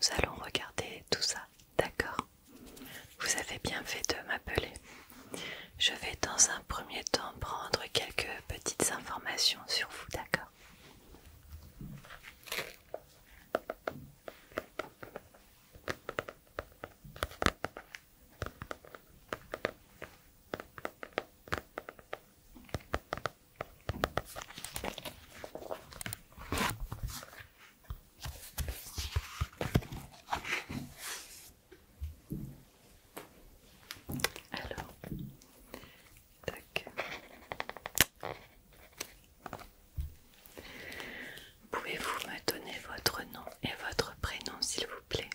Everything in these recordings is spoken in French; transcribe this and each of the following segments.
nous allons regarder tout ça, d'accord? Vous avez bien fait de m'appeler. Je vais dans un premier temps prendre quelques petites informations sur vous, d'accord? Alors, tac. Pouvez-vous me donner votre nom et votre prénom, s'il vous plaît?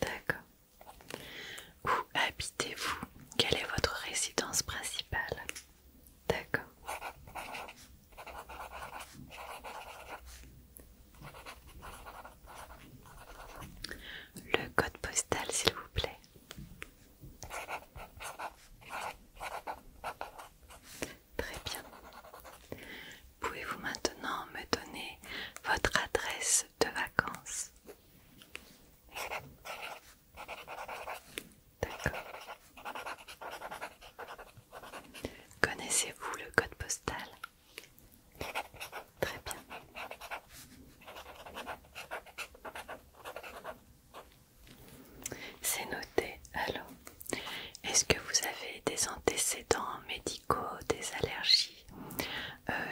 D'accord. Où habitez-vous? Quelle est votre résidence principale? D'accord. Le code postal, s'il vous plaît. Très bien. Pouvez-vous maintenant me donner votre adresse de vacances? D'accord. Connaissez-vous le code postal? Très bien. C'est noté. Alors, est-ce que vous avez des antécédents médicaux, des allergies,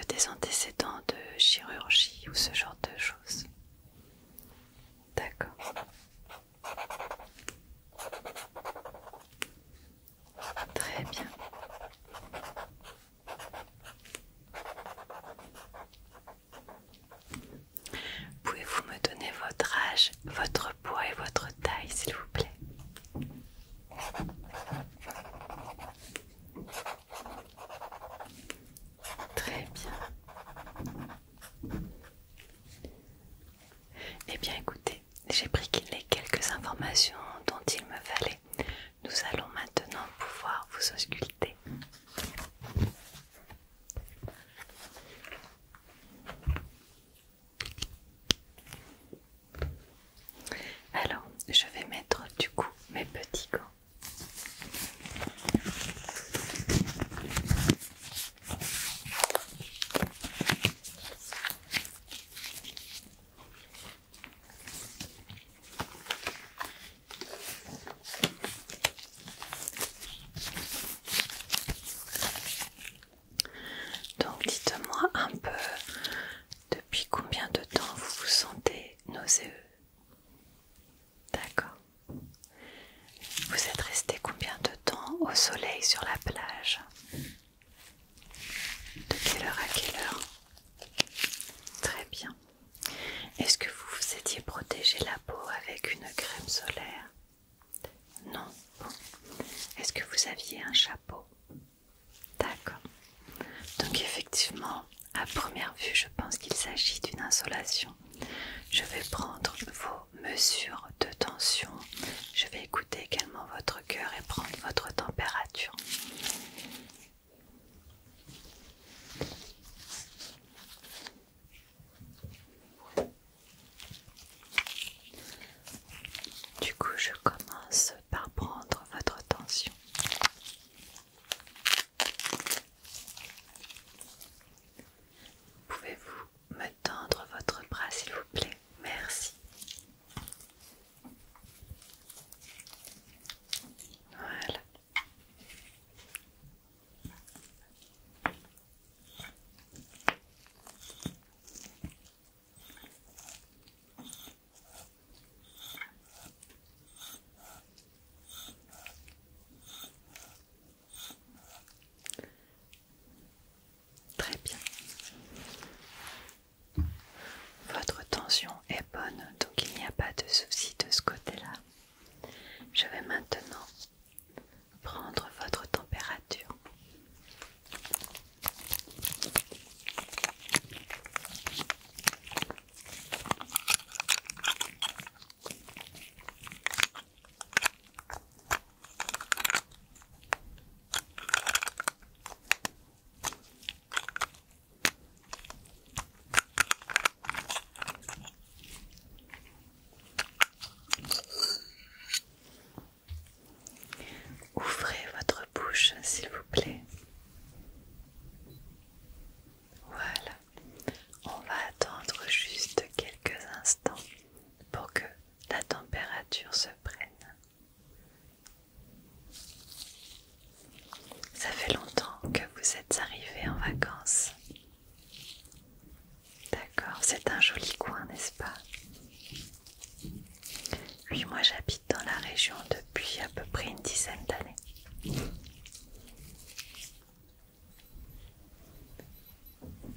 des antécédents de chirurgie ou ce genre de choses? D'accord. Très bien. Pouvez-vous me donner votre âge, votre poids et votre taille, s'il vous plaît? Très bien. Eh bien écoutez, j'ai pris les quelques informations dont il me fallait. Nous allons maintenant pouvoir vous ausculter. Alors, je vais mettre du coup mes petits gants. Donc dites-moi un peu, depuis combien de temps vous vous sentez nauséeux? D'accord. Vous êtes resté combien de temps au soleil sur la plage? De quelle heure à quelle heure? Très bien. Est-ce que vous vous étiez protégé la peau avec une crème solaire? Non. Bon. Est-ce que vous aviez un chapeau? D'accord. Donc effectivement, à première vue, je pense qu'il s'agit d'une insolation. Je vais prendre vos mesures de tension. Je vais écouter également votre cœur et prendre votre température. Du coup, je commence par prendre votre tension. Pouvez-vous me tendre votre bras, s'il vous plaît? Merci. Voilà. bouche, s'il vous plaît. Voilà. On va attendre juste quelques instants pour que la température se prenne. Ça fait longtemps que vous êtes arrivé en vacances. D'accord, c'est un joli coin, n'est-ce pas? Oui, moi j'habite dans la région depuis à peu près une dizaine d'années.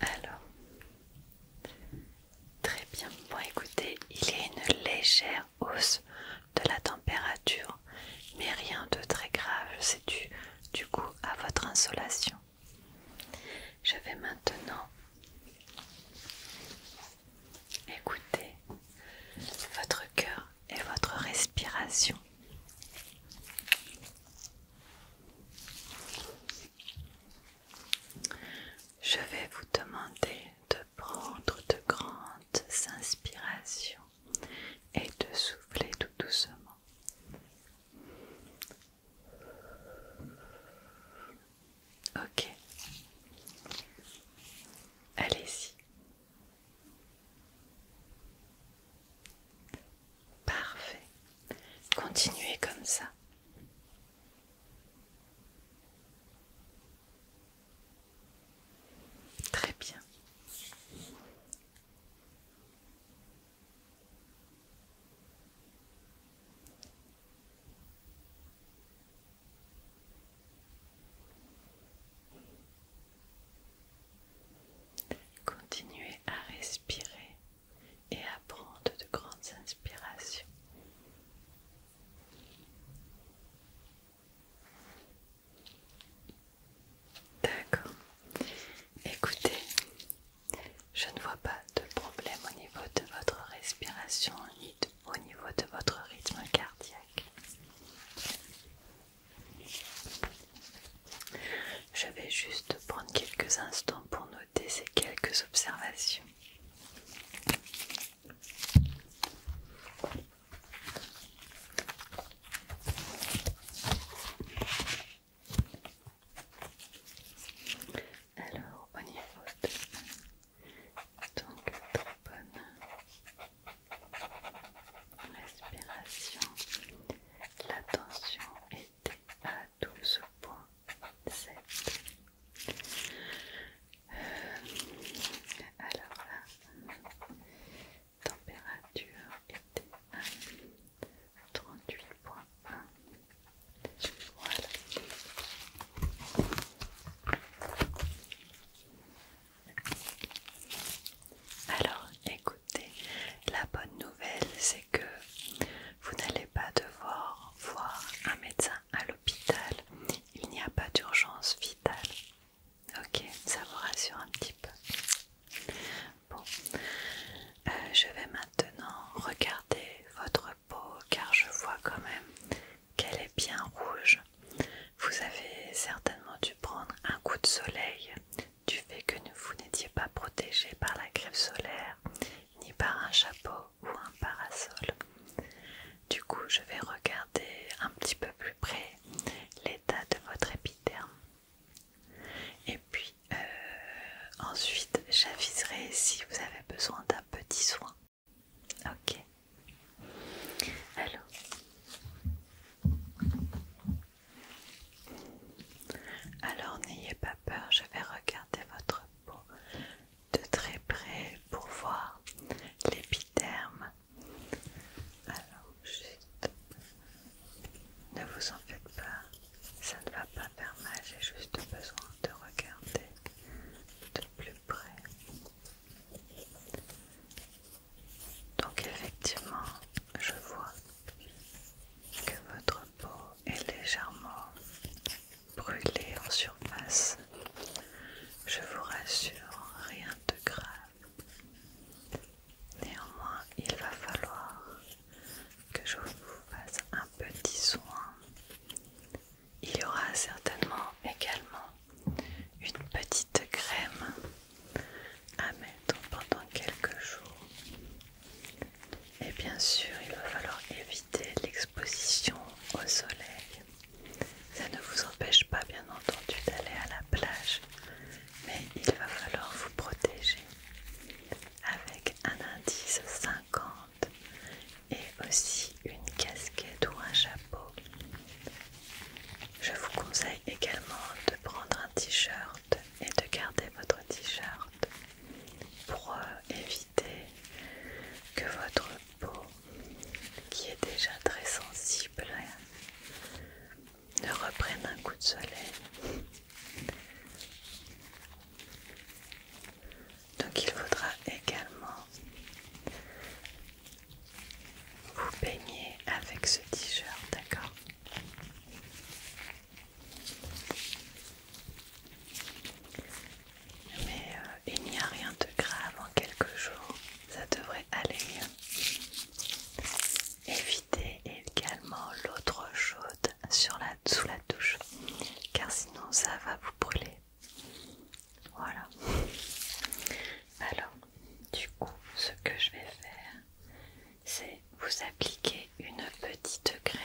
Alors, très bien. Bon, écoutez, il y a une légère hausse de la température, mais rien de très grave. C'est dû du coup à votre insolation. Je vais maintenant écouter votre cœur et votre respiration. Je vais vous demander de prendre de grandes inspirations et de souffler tout doucement. Ok. Allez-y. Parfait. Continuez comme ça. Très bien. Continuez à respirer et à prendre de grandes inspirations. D'accord. Écoutez, je ne vois pas de problème au niveau de votre respiration ni au niveau de votre rythme cardiaque. Je vais juste prendre quelques instants pour noter ces quelques observations. Alors, au niveau de donc très bonne respiration, la tension était à 12,7. Alors là, de soleil. Donc il faudra également vous baigner avec ce t-shirt, d'accord? Mais il n'y a rien de grave, en quelques jours, ça devrait aller mieux. Évitez également l'eau trop chaude sous la douche, car sinon ça va vous brûler. Voilà. Alors, du coup, ce que je vais faire, c'est vous appliquer une petite crème.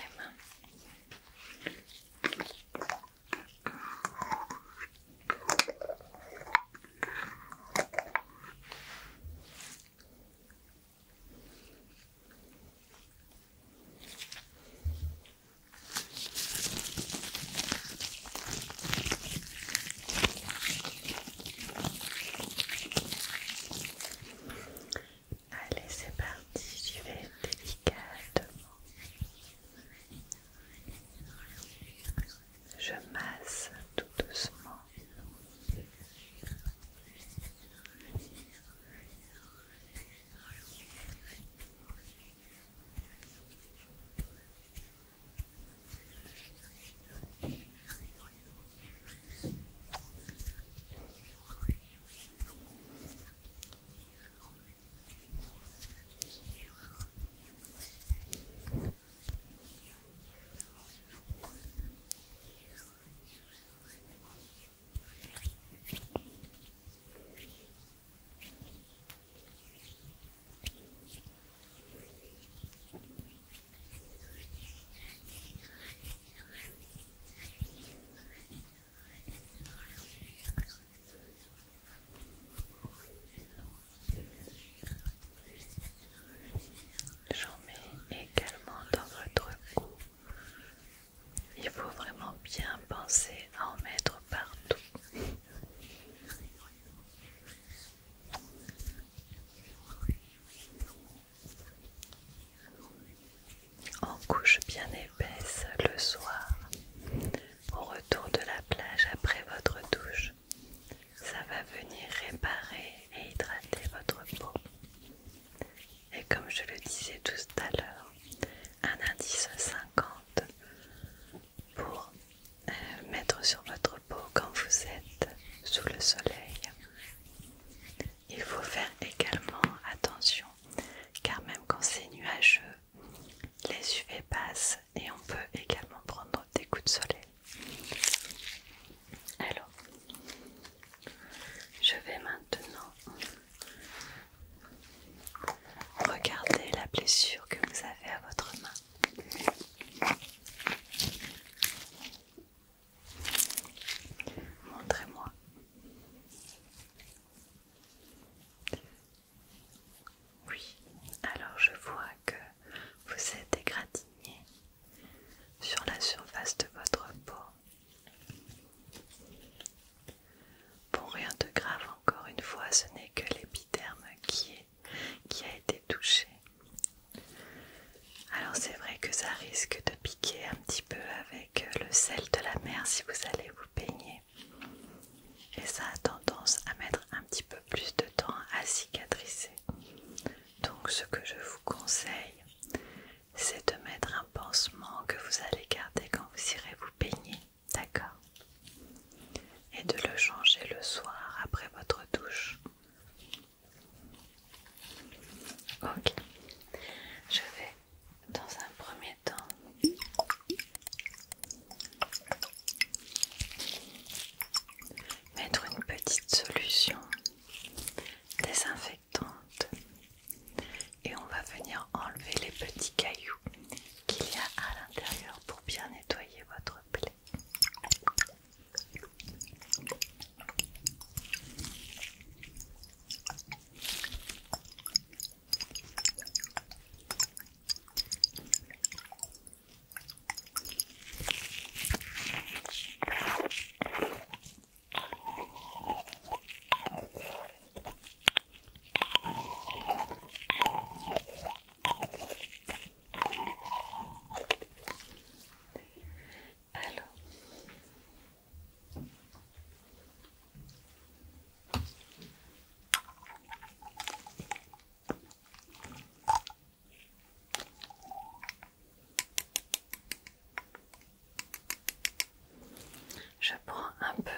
un peu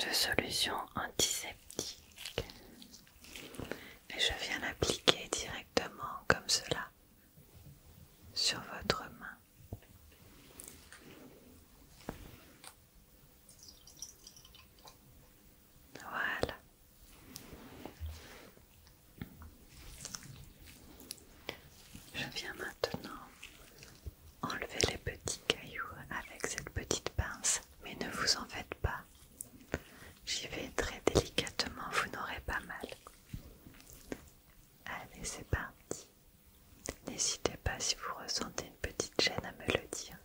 de solution antiseptique et je viens l'appliquer directement comme cela sur votre main. Voilà. Je viens maintenant enlever les petits cailloux avec cette petite pince, mais ne vous en faites pas. J'y vais très délicatement, vous n'aurez pas mal. Allez, c'est parti. N'hésitez pas si vous ressentez une petite gêne à me le dire.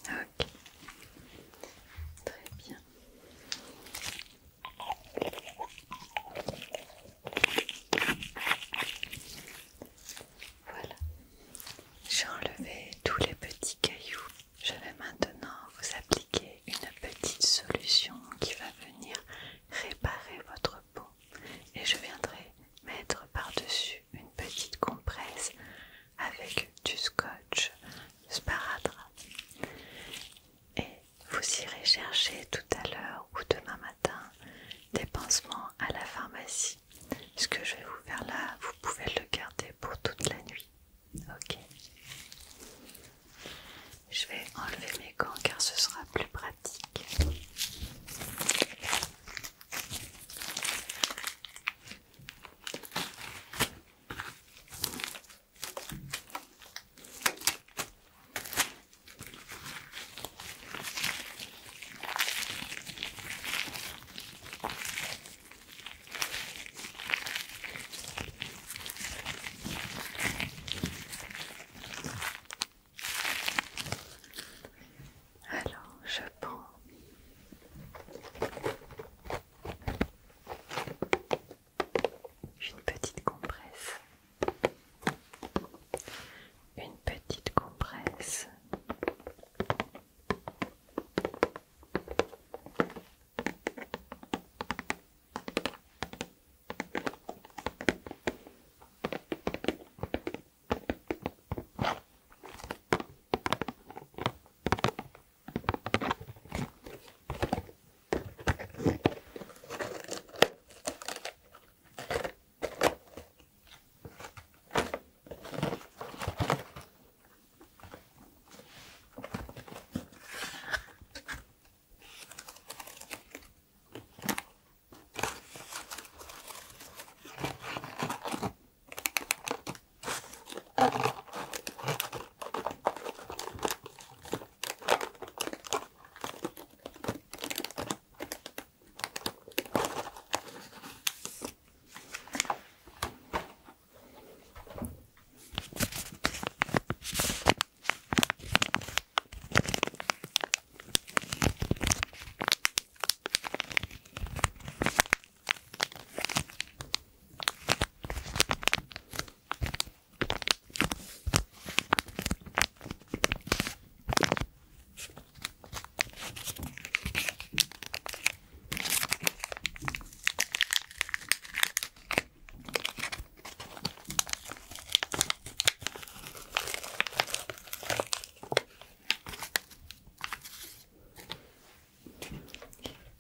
Ok, très bien. Voilà, j'ai enlevé tous les petits cailloux. Je vais maintenant vous appliquer une petite solution qui va venir réparer votre peau. Et je viendrai mettre par-dessus une petite compresse avec du scotch sparadrap. Et vous irez chercher tout à l'heure ou demain matin des pansements à la pharmacie. Ce que je vais vous faire là, vous pouvez le garder pour toute la nuit. Ok. Je vais enlever mes gants car ce sera plus pratique. Alors, je prends une petite compresse. Une petite compresse.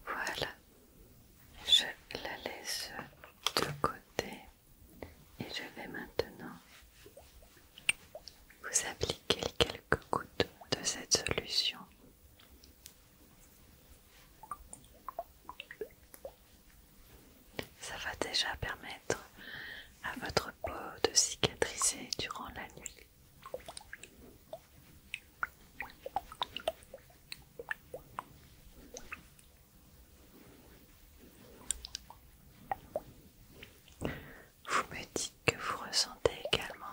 Voilà, je la laisse de côté et je vais maintenant vous appliquer quelques gouttes de cette solution. Ça va déjà permettre à votre peau de cicatriser durant la nuit. Vous me dites que vous ressentez également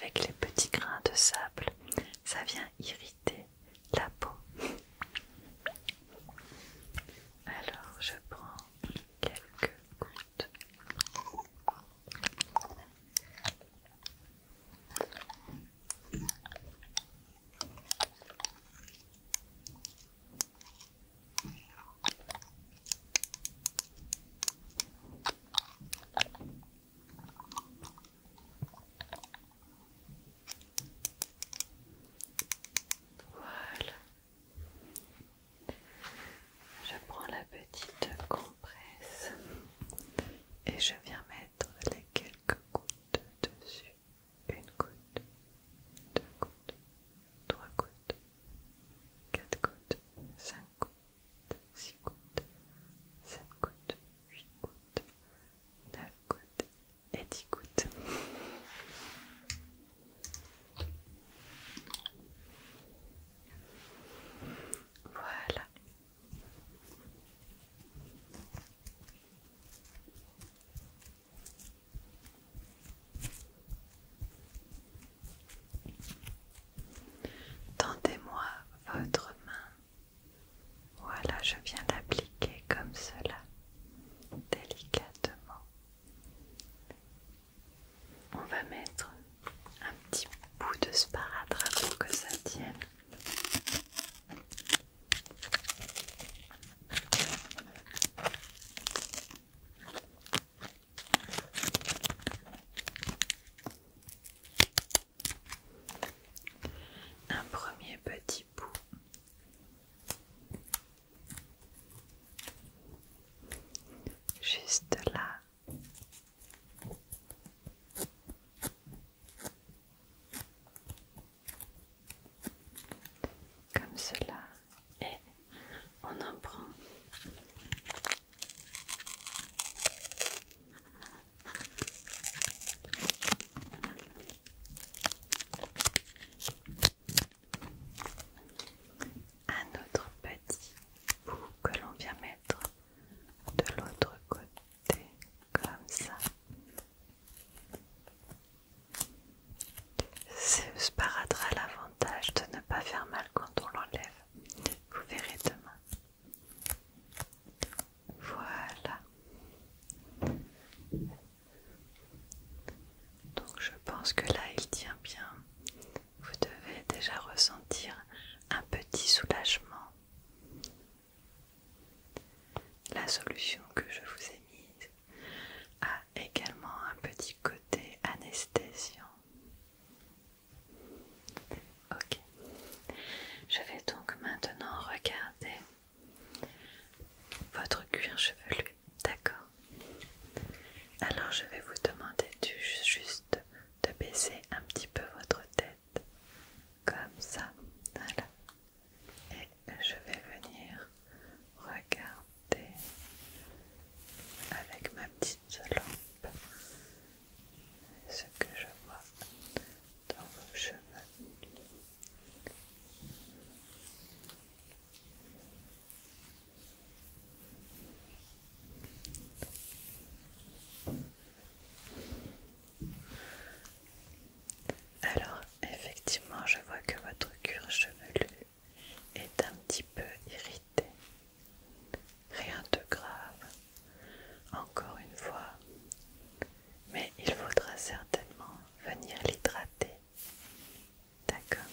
avec les petits grains de sable, ça vient irriter la peau. Alors je prends quelques gouttes. Voilà. Je prends la petite compresse et je viens mettre les quelques gouttes dessus. Une goutte, deux gouttes, trois gouttes, quatre gouttes, cinq gouttes, six gouttes, sept gouttes, huit gouttes, 9 gouttes et 10 gouttes. Voilà. Tendez-moi votre main. Voilà, je viens l'appliquer comme cela, délicatement. On va mettre un petit bout de sparadrap pour que ça tienne. Un premier petit bout. Juste là. Comme cela. Et on en prend un autre petit bout que l'on vient mettre de l'autre côté, comme ça. Ce sparadrap a l'avantage de ne pas faire mal quand on l'enlève. Vous verrez demain. Voilà. Donc je pense que là il tient bien. Vous devez déjà ressentir un petit soulagement. La solution que je vous ai mise a également un petit côté anesthésiant. Ok. Je vais donc maintenant regarder votre cuir chevelu. D'accord. Alors je vais vous demander juste de baisser un petit peu votre tête. Comme ça. Voilà. Et je vais venir regarder avec ma petite lampe ce que je vois dans vos cheveux. Alors effectivement je vois que votre cuir chevelu est un petit peu irrité. Rien de grave, encore une fois, mais il faudra certainement venir l'hydrater. D'accord?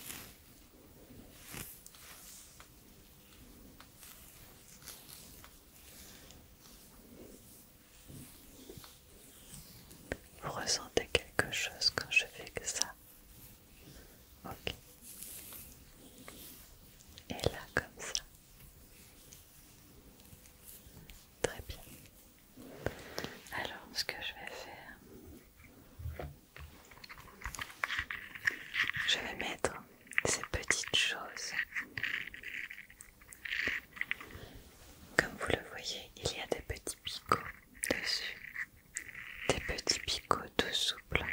Vous ressentez quelque chose quand je fais que ça? Ok. Et là, comme ça. Très bien. Alors, ce que je vais faire, je vais mettre ces petites choses. Comme vous le voyez, il y a des petits picots dessus. Des petits picots tout souples.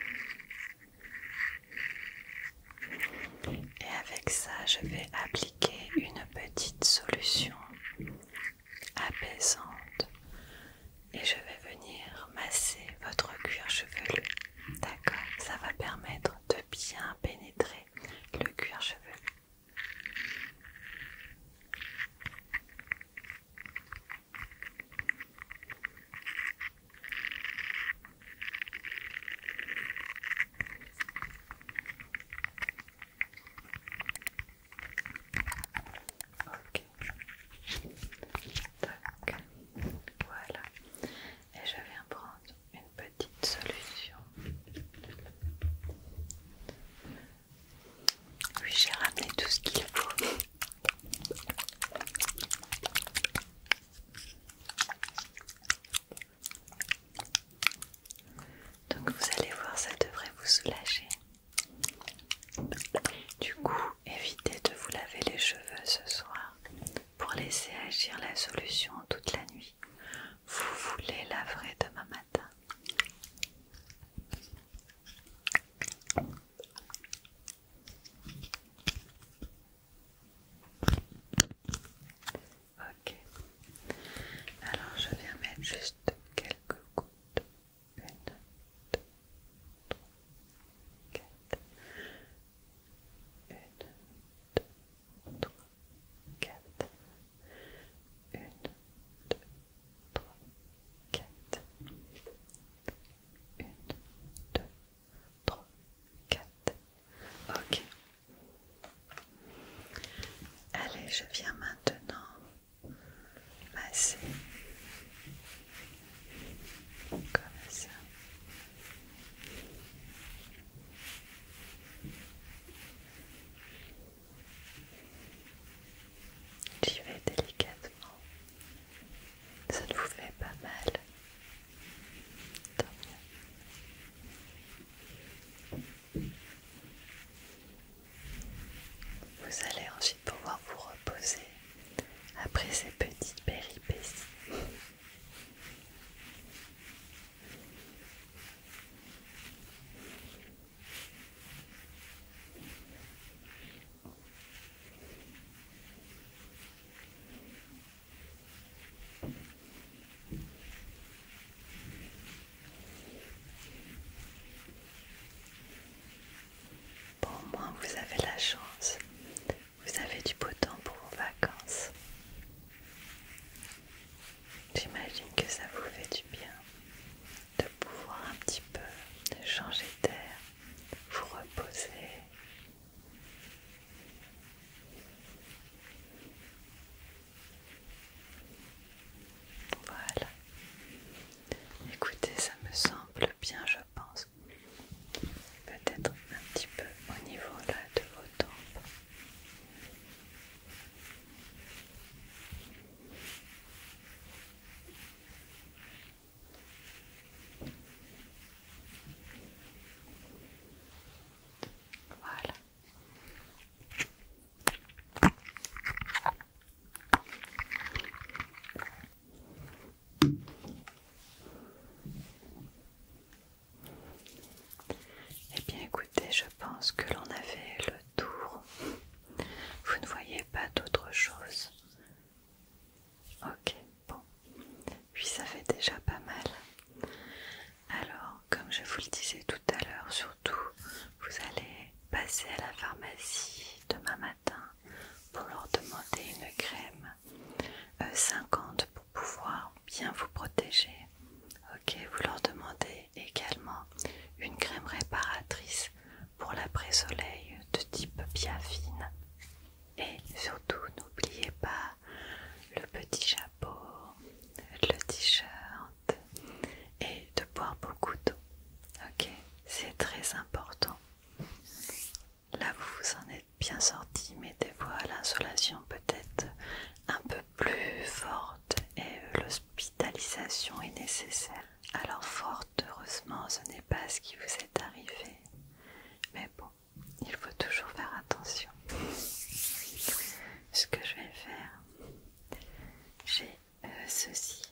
Et avec ça, je vais appliquer une petite solution apaisante. Et je vais venir masser votre cuir chevelu. D'accord? Ça va permettre de soulager. Du coup, évitez de vous laver les cheveux ce soir pour laisser agir la solution toute la nuit. Vous les laverez demain matin. Ok. Alors je viens mettre juste quelques gouttes. 1, 2, 4. 1, 2, 3, 4. 1, 2, 3, 4. 1, 2, 3, 4. Ok. Allez, je viens maintenant masser comme ça. J'y vais délicatement. Ça ne vous fait pas mal. Tant mieux. Vous allez ensuite pouvoir vous reposer après ces petites péripéties. Bon, au moins vous avez la chance. Vous avez du beau temps pour vos vacances. J'imagine que ça vous fait du bien de pouvoir un petit peu changer d'air, vous reposer. Voilà. Écoutez, ça me semble bien, je pense. Peut-être un petit peu au niveau là de vos tempes. Voilà. Eh bien écoutez, je pense que l'on a fait le tour. Vous ne voyez pas d'autre chose? Ok, bon. Puis ça fait déjà pas mal. Alors, comme je vous le disais tout à l'heure, surtout, vous allez passer à la pharmacie demain matin pour leur demander une crème 50 pour pouvoir bien vous protéger. Ok, vous leur demandez également une crème réparatrice pour l'après-soleil de type Biafine. Et surtout, n'oubliez pas le petit chapeau, le t-shirt et de boire beaucoup d'eau. Ok, c'est très important. Là, vous vous en êtes bien sorti, mais des fois l'insolation peut être un peu plus forte et l'hospitalisation est nécessaire. Alors fort heureusement, ce n'est pas ce qui vous est arrivé. Mais bon, il faut toujours faire attention. Ce que je vais faire, j'ai ceci.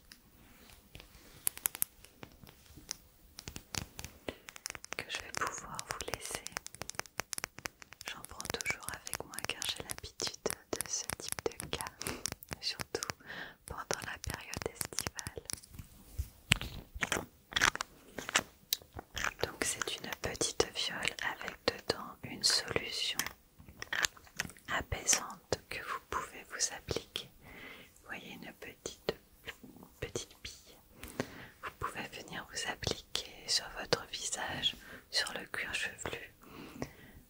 Que je vais pouvoir vous laisser. J'en prends toujours avec moi car j'ai l'habitude de ce type de cas, surtout pendant la période estivale. Donc c'est une petite fiole avec dedans une solution apaisante que vous pouvez vous appliquer. Vous voyez une petite bille. Vous pouvez venir vous appliquer sur votre visage, sur le cuir chevelu.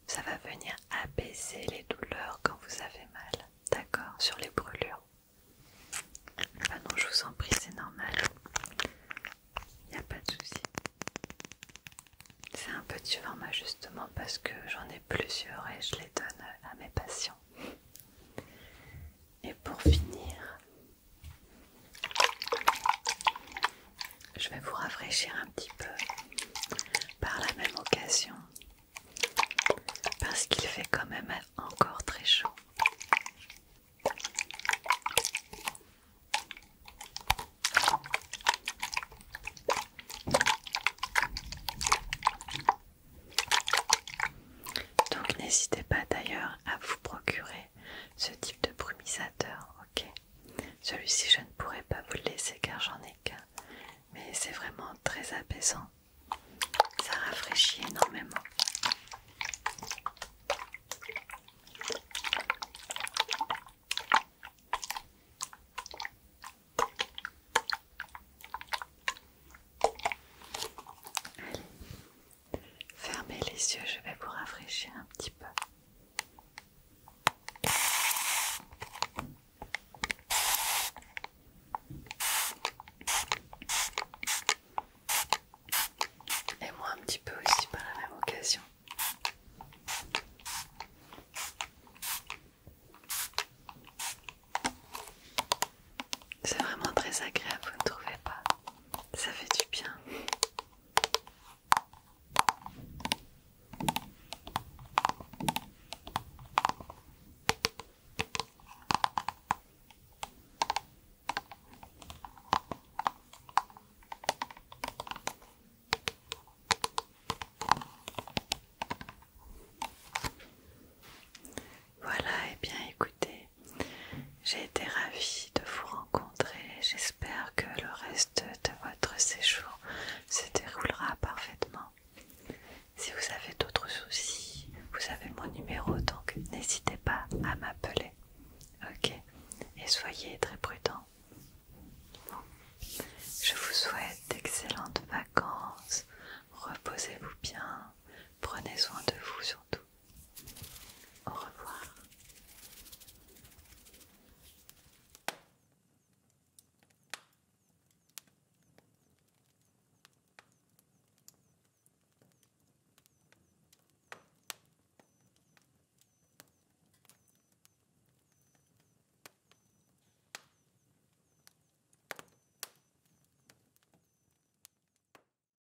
Ça va venir apaiser les douleurs quand vous avez mal. D'accord? Sur les brûlures. Ah non, je vous en prie, c'est normal. Il n'y a pas de souci. C'est un petit format justement parce que j'en ai plusieurs et je les donne à mes patients. Et pour finir, je vais vous rafraîchir un petit peu par la même occasion parce qu'il fait quand même encore très chaud. Donc n'hésitez pas d'ailleurs à vous procurer ce type de brumisateur, ok? Celui-ci je ne pourrais pas vous le laisser car j'en ai qu'un, mais c'est vraiment très apaisant, ça rafraîchit énormément. Allez, fermez les yeux, je vais vous rafraîchir un petit peu.